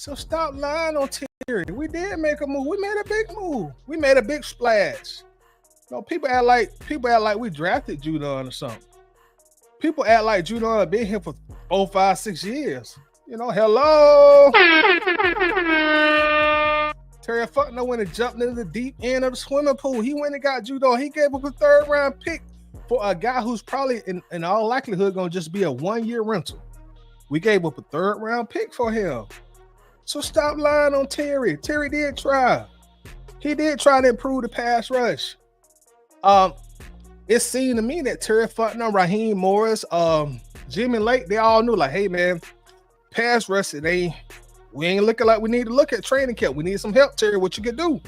So stop lying on Terry. We did make a move. We made a big move. We made a big splash. No, people act like we drafted Judon or something. People act like Judon been here for 4, 5, 6 years. You know, hello. Terry Fontenot went and jumped into the deep end of the swimming pool. He went and got Judon. He gave up a 3rd round pick for a guy who's probably in all likelihood gonna just be a 1-year rental. We gave up a 3rd round pick for him. So stop lying on Terry. Terry did try. He did try to improve the pass rush. It seemed to me that Terry Fontenot, Raheem Morris, Jimmy Lake, they all knew, like, hey man, pass rush, we ain't looking like we need to look at training camp. We need some help, Terry. What you could do?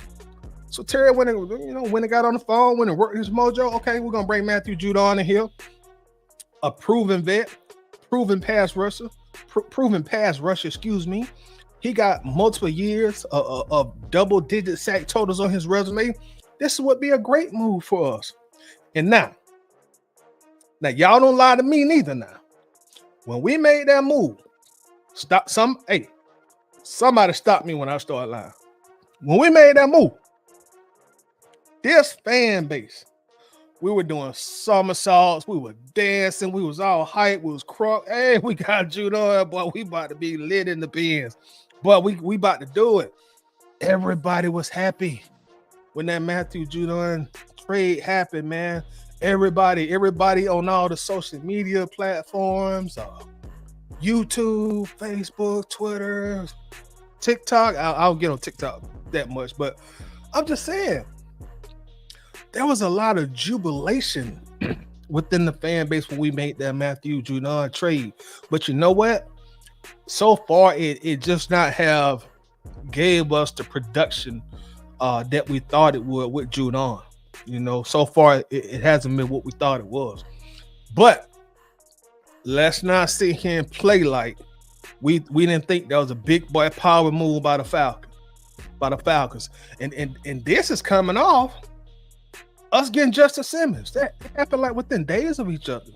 So Terry went and got on the phone, went and worked his mojo. Okay, we're gonna bring Matthew Judon in here, a proven vet, proven pass rusher. Excuse me. He got multiple years of double-digit sack totals on his resume. This would be a great move for us. And now y'all don't lie to me neither. Now, when we made that move, somebody stop me when I start lying. When we made that move, this fan base, we were doing somersaults, we were dancing, we was all hype, we was crunk. Hey, we got Judon, boy, we about to be lit in the bins. But we about to do it. Everybody was happy when that Matthew Judon trade happened, man. Everybody on all the social media platforms, YouTube, Facebook, Twitter, TikTok. I don't get on TikTok that much, but I'm just saying there was a lot of jubilation within the fan base when we made that Matthew Judon trade. But you know what? So far, it just not have gave us the production that we thought it would with Judon. You know, so far it hasn't been what we thought it was. But let's not sit here and play like we didn't think that was a big boy power move by the Falcons. And this is coming off us getting Justice Simmons. That happened like within days of each other.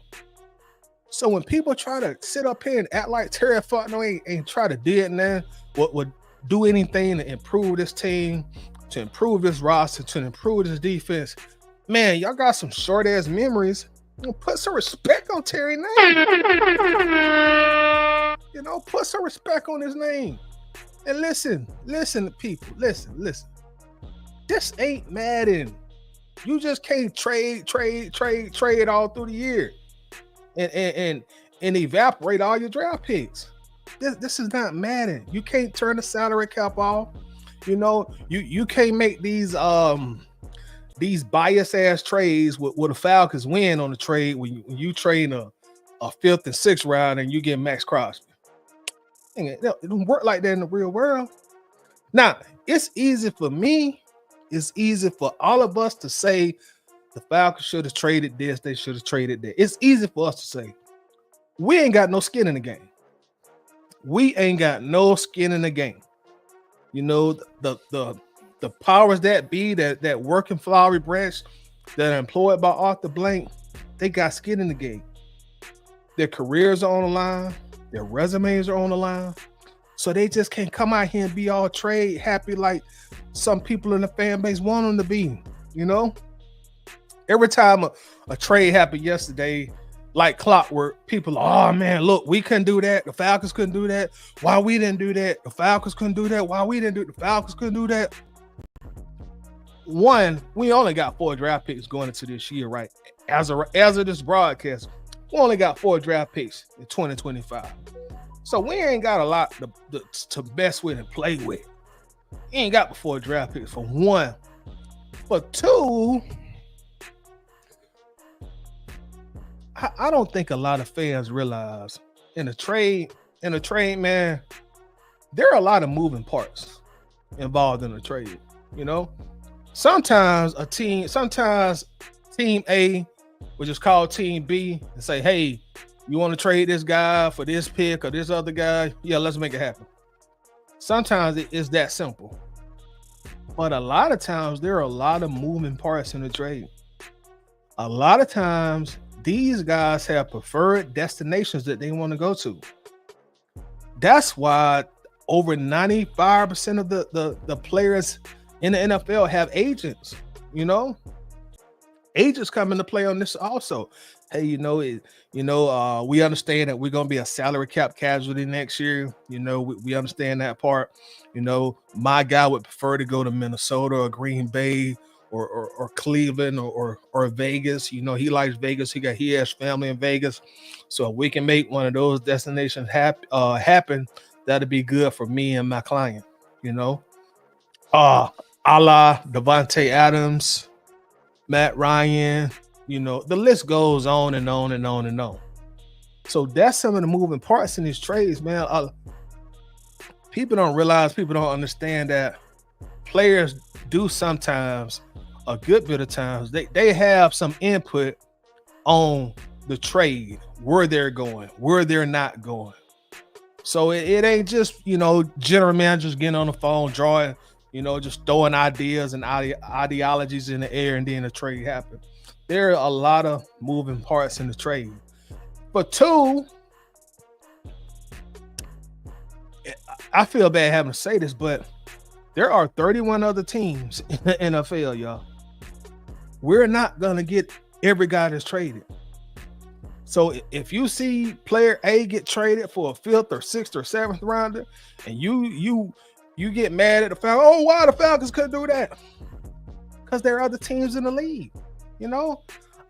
So when people try to sit up here and act like Terry Fontenot ain't try to do it, man, what would do anything to improve this team, to improve this roster, to improve this defense, man, y'all got some short ass memories. Put some respect on Terry's name. You know, put some respect on his name. And listen, people, listen. This ain't Madden. You just can't trade all through the year and evaporate all your draft picks. This is not Madden. You can't turn the salary cap off. You know, you can't make these bias ass trades with the Falcons win on the trade when you trade a 5th and 6th round and you get Max Crosby. It don't work like that in the real world. Now, it's easy for me. It's easy for all of us to say the Falcons should have traded this. They should have traded that. It's easy for us to say. We ain't got no skin in the game. We ain't got no skin in the game. You know, the powers that be that work in Flowery Branch that are employed by Arthur Blank, they got skin in the game. Their careers are on the line. Their resumes are on the line. So they just can't come out here and be all trade happy like some people in the fan base want them to be, you know? Every time a trade happened yesterday, like clockwork, people are, oh man, look, we couldn't do that. The Falcons couldn't do that. Why we didn't do that? The Falcons couldn't do that. Why we didn't do it? The Falcons couldn't do that. One, we only got 4 draft picks going into this year, right? As of this broadcast, we only got 4 draft picks in 2025. So we ain't got a lot to mess with and play with. We ain't got 4 draft picks for one. For two, I don't think a lot of fans realize in a trade, man, there are a lot of moving parts involved in a trade. You know, sometimes team A will just call team B and say, hey, you want to trade this guy for this pick or this other guy? Yeah, let's make it happen. Sometimes it is that simple. But a lot of times there are a lot of moving parts in the trade. A lot of times these guys have preferred destinations that they want to go to. That's why over 95% of the players in the NFL have agents. You know, agents come into play on this also. Hey, we understand that we're gonna be a salary cap casualty next year. We understand that part. My guy would prefer to go to Minnesota or Green Bay or Cleveland or Vegas. He likes Vegas. He has family in Vegas, so if we can make one of those destinations happen, that'd be good for me and my client. A la Devontae Adams, Matt Ryan, the list goes on and on and on and on. So that's some of the moving parts in these trades, man. People don't understand that players do sometimes, a good bit of times, they have some input on the trade, where they're going, where they're not going. So it ain't just, general managers getting on the phone, drawing, just throwing ideas and ideologies in the air and then the trade happens. There are a lot of moving parts in the trade. But two, I feel bad having to say this, but there are 31 other teams in the NFL, y'all. We're not going to get every guy that's traded. So if you see player A get traded for a 5th or 6th or 7th rounder, and you get mad at the Falcons, oh, why the Falcons couldn't do that? Because there are other teams in the league.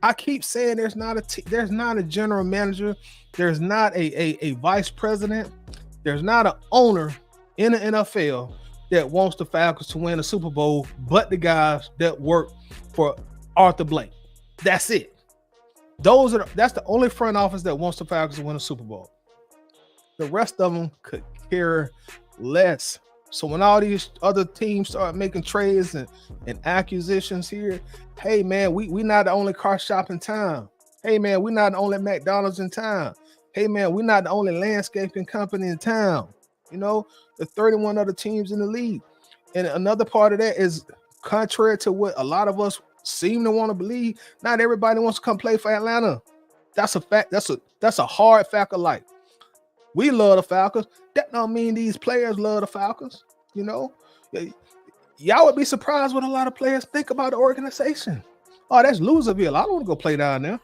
I keep saying there's not a general manager, there's not a vice president, there's not an owner in the NFL that wants the Falcons to win a Super Bowl, but the guys that work for Arthur Blank. That's it. That's the only front office that wants the Falcons to win a Super Bowl. The rest of them could care less. So when all these other teams start making trades and acquisitions here, hey man, we not the only car shop in town. Hey man, we're not the only McDonald's in town. Hey man, we're not the only landscaping company in town. The 31 other teams in the league. And another part of that is, contrary to what a lot of us seem to want to believe, not everybody wants to come play for Atlanta. That's a fact. That's a hard fact of life. We love the Falcons. That don't mean these players love the Falcons. Y'all would be surprised what a lot of players think about the organization. Oh, that's Loserville. I don't want to go play down there.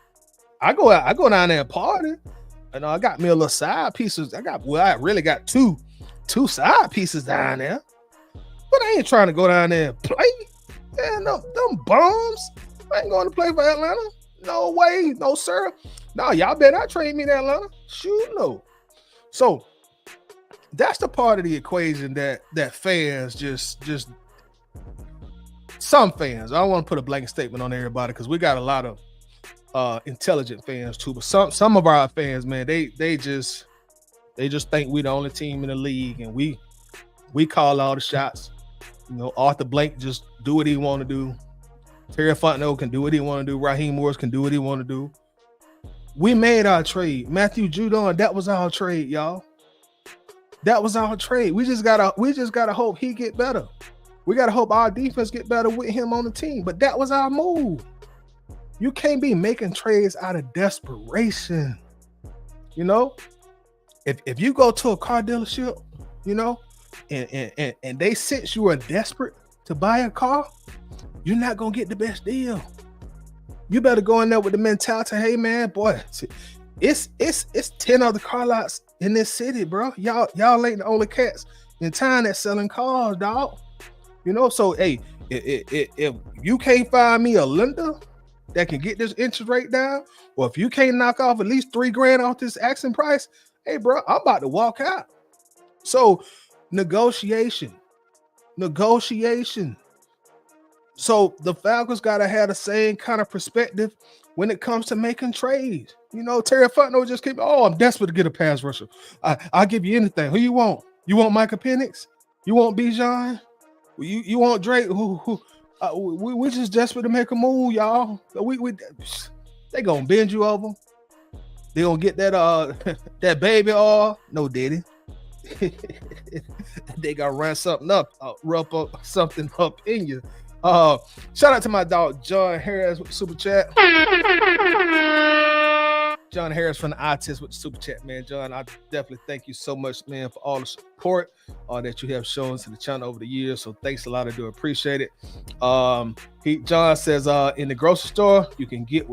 I go down there and party. And I got me a little side pieces. I really got two side pieces down there. But I ain't trying to go down there and play. Man, them bums. I ain't going to play for Atlanta. No way. No, sir. No, y'all better not trade me to Atlanta. Shoot, no. So that's the part of the equation that fans just some fans. I don't want to put a blanket statement on everybody because we got a lot of intelligent fans too. But some of our fans, man, they just think we the only team in the league and we call all the shots. Arthur Blank just do what he want to do. Terry Fontenot can do what he want to do. Raheem Morris can do what he want to do. We made our trade. Matthew Judon, that was our trade, y'all. That was our trade. We just gotta hope he get better. We gotta hope our defense get better with him on the team. But that was our move. You can't be making trades out of desperation. If you go to a car dealership, and they sense you are desperate to buy a car, you're not gonna get the best deal. You better go in there with the mentality, hey man, boy, it's 10 other car lots in this city, bro. Y'all ain't the only cats in town that's selling cars, dog. So hey, if you can't find me a lender that can get this interest rate down, or if you can't knock off at least $3,000 off this asking price, hey bro, I'm about to walk out. So negotiation. So the Falcons gotta have the same kind of perspective when it comes to making trades. Terry Fontenot just keep, I'm desperate to get a pass rusher. I'll give you anything. Who you want? You want Micah Penix? You want Bijan? You want Drake? We just desperate to make a move, y'all. They gonna bend you over. They gonna get that that baby oil. No, diddy. They gotta run something up, rub up something up in you. Shout out to my dog John Harris with Super Chat. John Harris from the iTest with the super chat, man. John, I definitely thank you so much, man, for all the support that you have shown to the channel over the years. So thanks a lot. I do appreciate it. John says, in the grocery store, you can get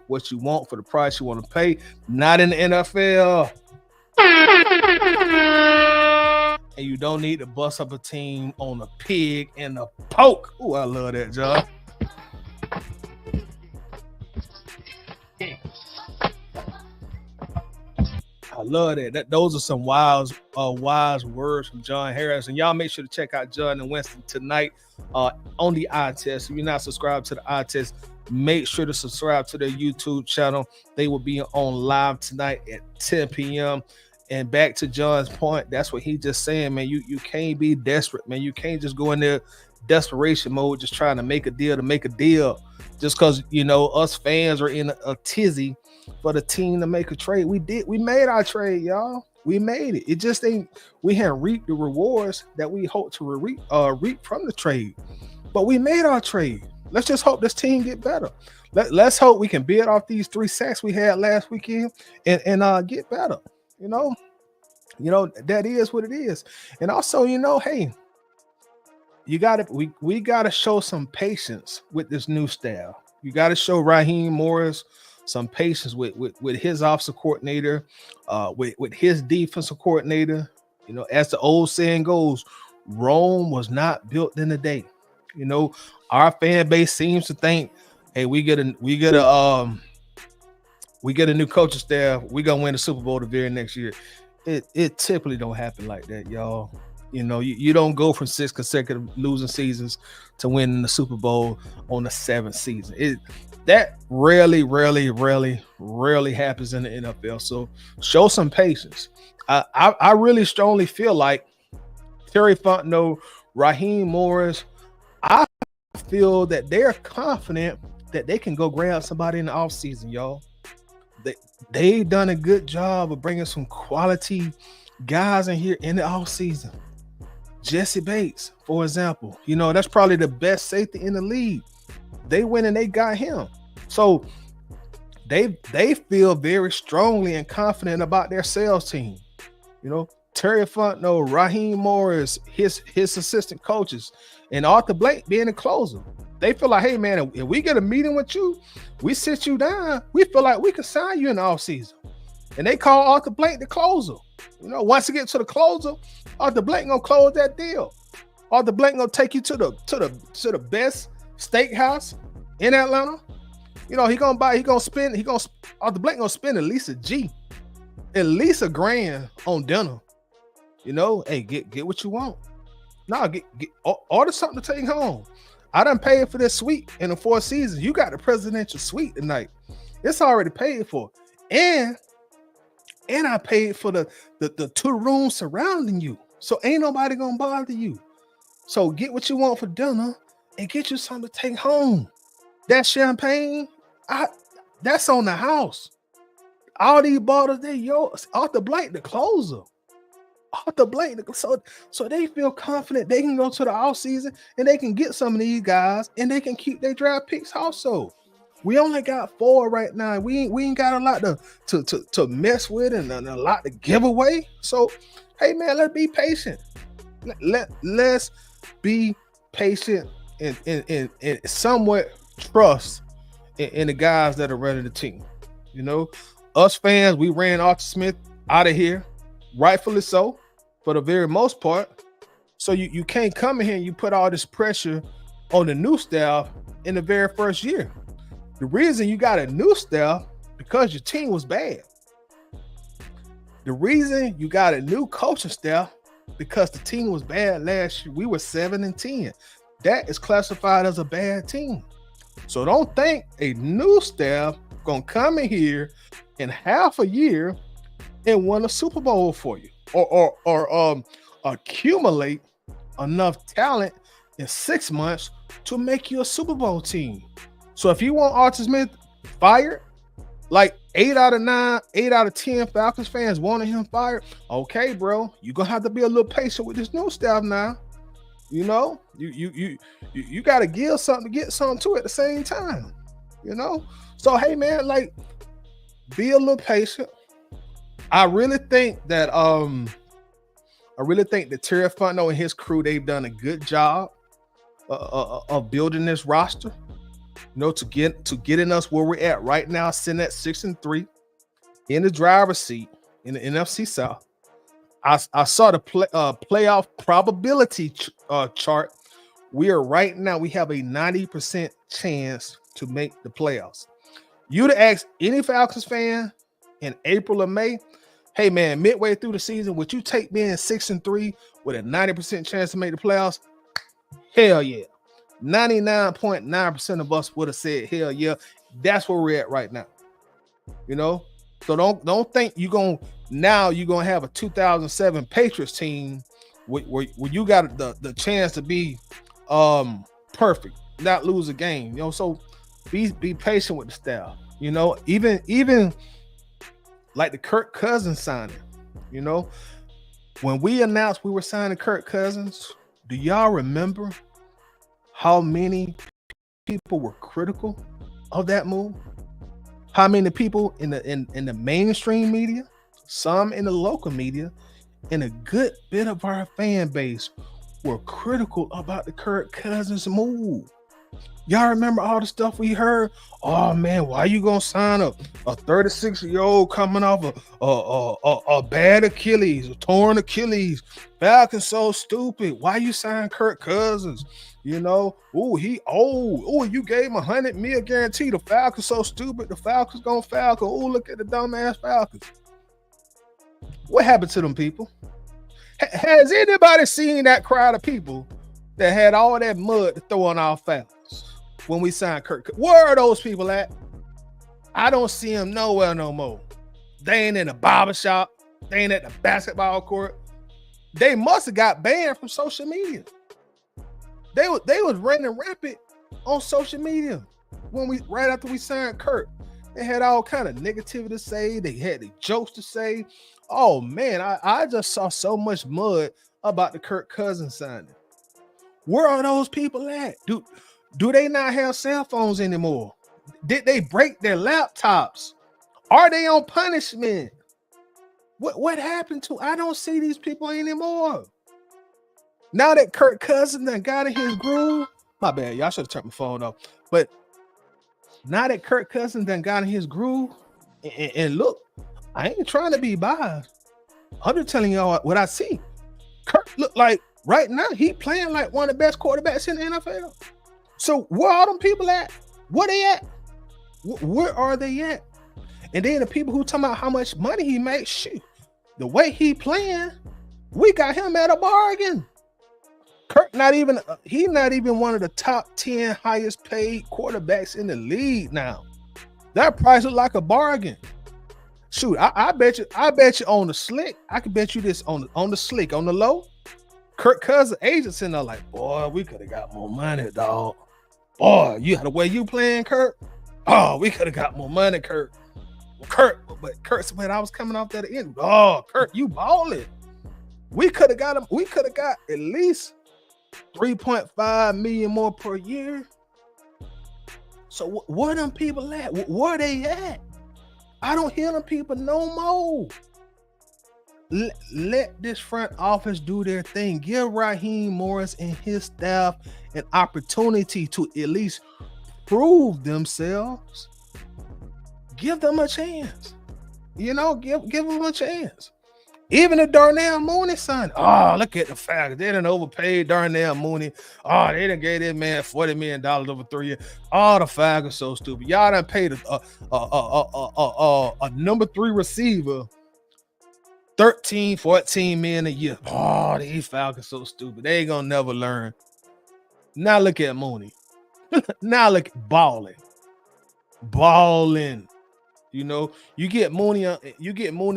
what you want for the price you want to pay. Not in the NFL. And you don't need to bust up a team on a pig and a poke. Ooh, I love that, John. I love that. Those are some wise words from John Harris. And y'all make sure to check out John and Winston tonight on the iTest. If you're not subscribed to the iTest, make sure to subscribe to their YouTube channel. They will be on live tonight at 10 p.m. And back to John's point, that's what he just saying, man. You can't be desperate, man. You can't just go in there desperation mode, just trying to make a deal to make a deal. Just because, us fans are in a tizzy for the team to make a trade. We made our trade, y'all. We made it. It just ain't, we haven't reaped the rewards that we hope to reap from the trade. But we made our trade. Let's just hope this team get better. Let's hope we can build off these 3 sacks we had last weekend and get better. That is what it is. And also, hey, we gotta show some patience with this new staff. You gotta show Raheem Morris some patience with his offensive coordinator, with his defensive coordinator. As the old saying goes, Rome was not built in a day. Our fan base seems to think, hey, we get a new coaching staff, we're gonna win the Super Bowl the very next year. It typically don't happen like that, y'all. You don't go from 6 consecutive losing seasons to winning the Super Bowl on the 7th season. That rarely happens in the NFL. So show some patience. I really strongly feel like Terry Fontenot, Raheem Morris, I feel that they're confident that they can go grab somebody in the offseason, y'all. They've done a good job of bringing some quality guys in here in the offseason. Jesse Bates, for example, that's probably the best safety in the league. They went and they got him. So they feel very strongly and confident about their sales team. Terry Fontenot, Raheem Morris, his assistant coaches, and Arthur Blank being a closer. They feel like, hey, man, if we get a meeting with you, we sit you down, we feel like we can sign you in the offseason. And they call Arthur Blank the closer. Once you get to the closer, Arthur Blank gonna close that deal. Arthur Blank gonna take you to the best steakhouse in Atlanta. Arthur Blank gonna spend at least $1,000 on dinner. Hey, get what you want. Order something to take home. I done paid for this suite in the 4 Seasons. You got the presidential suite tonight. It's already paid for. And I paid for the 2 rooms surrounding you. So ain't nobody gonna bother you. So get what you want for dinner and get you something to take home. That champagne, that's on the house. All these bottles, they yours. Arthur Blank, the closer. Arthur Blank, so they feel confident they can go to the offseason and they can get some of these guys and they can keep their draft picks also. We only got 4 right now. We ain't got a lot to mess with and a lot to give away. So, hey man, let's be patient. Let's be patient and somewhat trust in the guys that are running the team. Us fans, we ran Arthur Smith out of here, rightfully so, for the very most part. So you can't come in here and you put all this pressure on the new staff in the very first year. The reason you got a new staff because your team was bad. The reason you got a new coaching staff because the team was bad last year. We were 7-10. That is classified as a bad team. So don't think a new staff gonna come in here in half a year and win a Super Bowl for you, or accumulate enough talent in 6 months to make you a Super Bowl team. So if you want Arthur Smith fired, like 8 out of 10 Falcons fans wanted him fired, okay, bro, you're gonna have to be a little patient with this new staff now. You got to give something to get something to at the same time. So hey man, like Be a little patient. I really think that Terry Fontenot and his crew, they've done a good job of building this roster. To getting us where we're at right now, sitting at 6-3 in the driver's seat in the NFC South. I saw the playoff probability chart. We have a 90% chance to make the playoffs. You'd ask any Falcons fan in April or May, hey man, midway through the season, would you take being 6-3 with a 90% chance to make the playoffs? Hell yeah. 99.9% of us would have said hell yeah. That's where we're at right now. So don't think you're gonna have a 2007 Patriots team where you got the chance to be perfect, not lose a game. So be patient with the staff. Even like the Kirk Cousins signing. When we announced we were signing Kirk Cousins, do y'all remember how many people were critical of that move? How many people in the mainstream media, some in the local media, and a good bit of our fan base were critical about the Kirk Cousins move? Y'all remember all the stuff we heard? Oh man, why you gonna sign a 36-year-old coming off a bad Achilles, a torn Achilles? Falcons so stupid. Why you sign Kirk Cousins? Oh, he old. Oh, you gave him $100 million guarantee. The Falcons so stupid. The Falcons gonna Falcon. Oh, look at the dumbass Falcons. What happened to them people? Has anybody seen that crowd of people that had all that mud to throw on our Falcons when we signed Kirk? Where are those people at? I don't see them nowhere no more. They ain't in the barbershop. They ain't at the basketball court. They must have got banned from social media. They was running rampant on social media right after we signed Kirk. They had all kind of negativity to say. They had the jokes to say. Oh man, I just saw so much mud about the Kirk Cousins signing. Where are those people at? Do they not have cell phones anymore? Did they break their laptops? Are they on punishment? What happened to? I don't see these people anymore. Now that Kirk Cousins done got in his groove, my bad, y'all should have turned my phone off. But now that Kirk Cousins done got in his groove, and look, I ain't trying to be biased. I'm just telling y'all what I see. Kirk look like right now he playing like one of the best quarterbacks in the NFL. So where are them people at? Where they at? Where are they at? And then the people who talking about how much money he makes, shoot, the way he playing, we got him at a bargain. Kirk he's not even one of the top 10 highest paid quarterbacks in the league now. That price look like a bargain. Shoot, I bet you on the slick. I can bet you this on the slick, on the low. Kirk Cousins agents in there like, boy, we could have got more money, dog. Boy, the way you playing, Kirk. Oh, we could have got more money, Kirk. But Kirk, when I was coming off that end, oh, Kirk, you balling. We could have got him. We could have got at least 3.5 million more per year. So where them people at? Where they at? I don't hear them people no more. Let this front office do their thing. Give Raheem Morris and his staff an opportunity to at least prove themselves. Give them a chance. Give them a chance. Even the Darnell Mooney son. Oh, look at the fact they done overpaid Darnell Mooney. Oh, they done gave that man $40 million over 3 years. Oh, the Falcons so stupid. Y'all done paid a number 3 receiver $13-14 million a year. Oh, these Falcons so stupid. They ain't gonna never learn. Now look at Mooney. Now look at balling. You get Mooney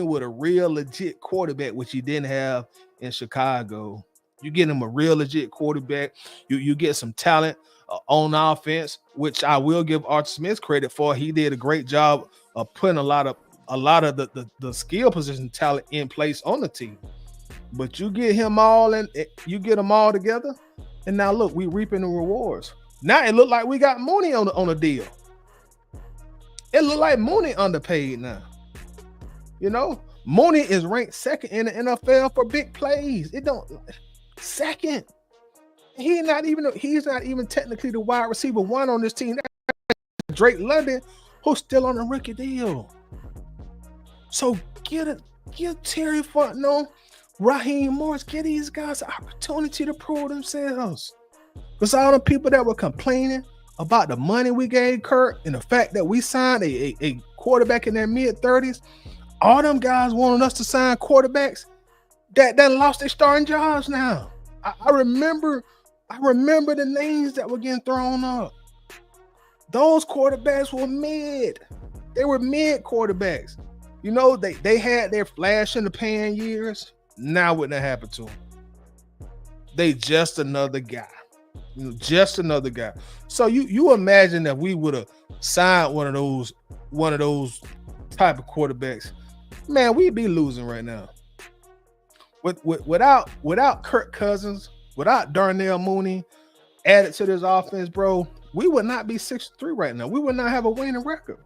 with a real legit quarterback, which you didn't have in Chicago. You get him a real legit quarterback. You get some talent on offense, which I will give Arthur Smith credit for. He did a great job of putting a lot of the skill position talent in place on the team. But you get him all and you get them all together, and now look, we reaping the rewards. Now it looked like we got Mooney on a deal. It look like Mooney underpaid now. You know, Mooney is ranked second in the NFL for big plays. It don't second. He's not even technically the wide receiver one on this team. That's Drake London, who's still on a rookie deal. So give Terry Fontenot, Raheem Morris, give these guys an opportunity to prove themselves. Because all the people that were complaining about the money we gave Kirk and the fact that we signed a quarterback in their mid-30s, all them guys wanted us to sign quarterbacks that lost their starting jobs now. I remember the names that were getting thrown up. Those quarterbacks were mid. They were mid quarterbacks. You know, they had their flash in the pan years. Now what that happened to them? They just another guy. You know, just another guy. So you imagine that we would have signed one of those type of quarterbacks, man, we'd be losing right now. Without Kirk Cousins, without Darnell Mooney added to this offense, bro, we would not be 6-3 right now. We would not have a winning record.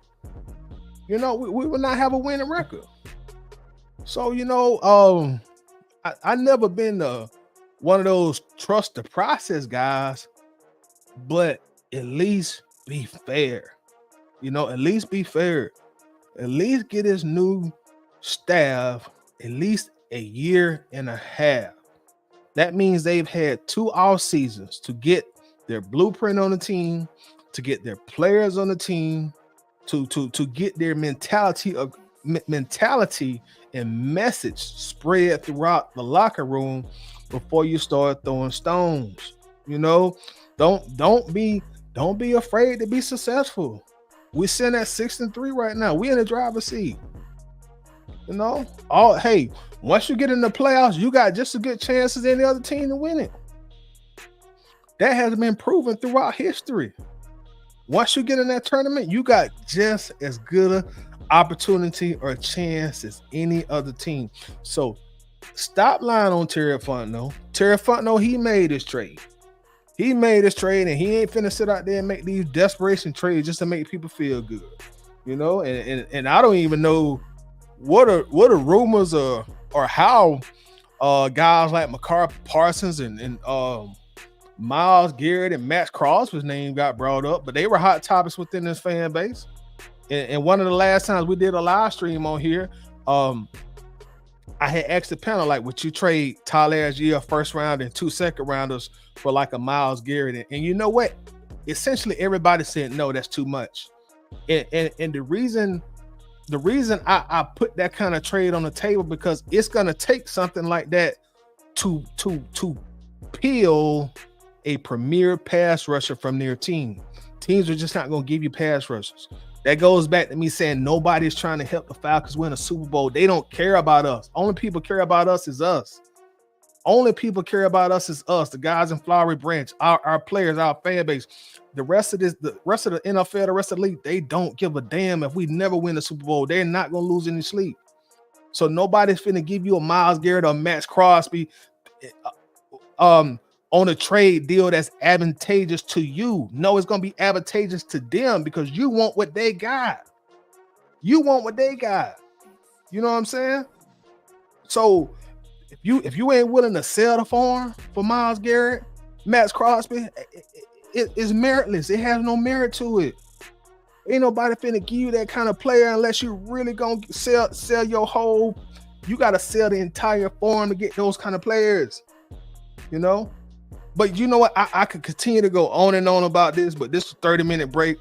You know, we would not have a winning record. So, you know, I never been one of those trust the process guys, but at least be fair. You know, at least be fair. At least get his new staff at least a year and a half. That means they've had 2 off seasons to get their blueprint on the team, to get their players on the team, to get their mentality and message spread throughout the locker room before you start throwing stones. You know, don't be afraid to be successful. We're sitting at 6-3 right now. We in the driver's seat. You know, hey, once you get in the playoffs, you got just as good chances as any other team to win it. That has been proven throughout history. Once you get in that tournament, you got just as good an opportunity or a chance as any other team. So stop lying on Terry Fontenot. Terry Fontenot, he made this trade. He made this trade, and he ain't finna sit out there and make these desperation trades just to make people feel good. You know, and I don't even know what are rumors or how guys like Micah Parsons and Myles Garrett and Max Crosby's name got brought up, but they were hot topics within this fan base. And one of the last times we did a live stream on here, I had asked the panel, like, would you trade Tyler Algier first round and 2 second rounders for like a Myles Garrett? And you know what? Essentially, everybody said no, that's too much. And the reason I put that kind of trade on the table, because it's gonna take something like that to peel a premier pass rusher from their team. Teams are just not gonna give you pass rushers. That goes back to me saying nobody's trying to help the Falcons win a Super Bowl. They don't care about us. Only people care about us is us. Only people care about us is us, the guys in Flowery Branch, our players, our fan base. The rest of the NFL, the rest of the league, they don't give a damn if we never win the Super Bowl. They're not gonna lose any sleep. So nobody's finna give you a Myles Garrett or Max Crosby on a trade deal that's advantageous to you. No, it's gonna be advantageous to them because you want what they got. You want what they got. You know what I'm saying? So if you ain't willing to sell the farm for Myles Garrett, Max Crosby, it's meritless. It has no merit to it. Ain't nobody finna give you that kind of player unless you really gonna sell your whole. You gotta sell the entire farm to get those kind of players. You know. But you know what? I could continue to go on and on about this, but this is a 30-minute break.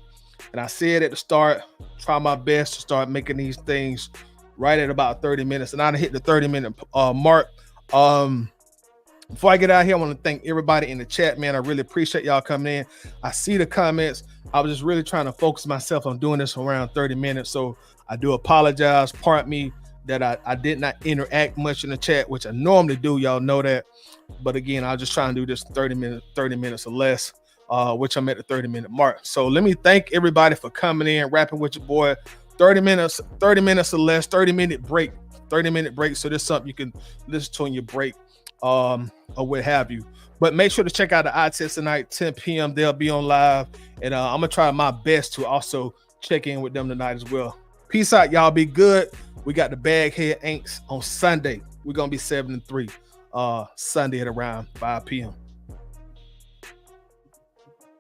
And I said at the start, try my best to start making these things right at about 30 minutes. And I hit the 30-minute mark. Before I get out here, I want to thank everybody in the chat, man. I really appreciate y'all coming in. I see the comments. I was just really trying to focus myself on doing this around 30 minutes. So I do apologize. Pardon me that I did not interact much in the chat, which I normally do. Y'all know that. But again, I'll just try and do this 30 minutes or less, which I'm at the 30-minute mark. So let me thank everybody for coming in, rapping with your boy. 30 minutes or less, 30-minute break. 30-minute break. So this is something you can listen to on your break, or what have you. But make sure to check out the eye test tonight, 10 p.m. They'll be on live. And I'm going to try my best to also check in with them tonight as well. Peace out, y'all. Be good. We got the Baghead Aints on Sunday. We're gonna be 7-3. Sunday at around 5 p.m.